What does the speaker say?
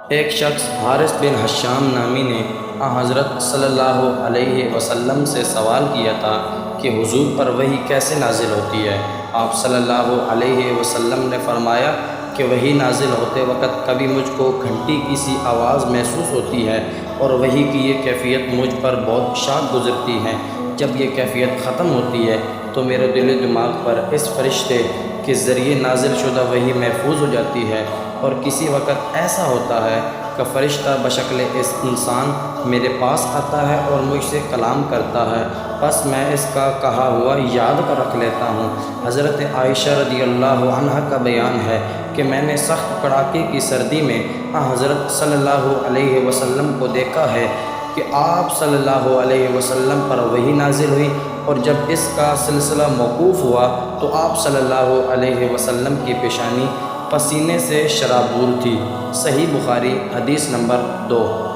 ایک شخص حارث بن حشام نامی نے حضرت صلی اللہ علیہ وسلم سے سوال کیا تھا کہ حضور پر وحی کیسے نازل ہوتی ہے؟ آپ صلی اللہ علیہ وسلم نے فرمایا کہ وحی نازل ہوتے وقت کبھی مجھ کو گھنٹی کی سی آواز محسوس ہوتی ہے اور وحی کی یہ کیفیت مجھ پر بہت شاق گزرتی ہے۔ جب یہ کیفیت ختم ہوتی ہے تو میرے دل و دماغ پر اس فرشتے کے ذریعے نازل شدہ وحی محفوظ ہو جاتی ہے، اور کسی وقت ایسا ہوتا ہے کہ فرشتہ بشکل اس انسان میرے پاس آتا ہے اور مجھ سے کلام کرتا ہے، بس میں اس کا کہا ہوا یاد کر رکھ لیتا ہوں۔ حضرت عائشہ رضی اللہ عنہا کا بیان ہے کہ میں نے سخت کڑاکے کی سردی میں حضرت صلی اللہ علیہ وسلم کو دیکھا ہے کہ آپ صلی اللہ علیہ وسلم پر وحی نازل ہوئی، اور جب اس کا سلسلہ موقوف ہوا تو آپ صلی اللہ علیہ وسلم کی پیشانی پسینے سے شرابور تھی۔ صحیح بخاری حدیث نمبر 2۔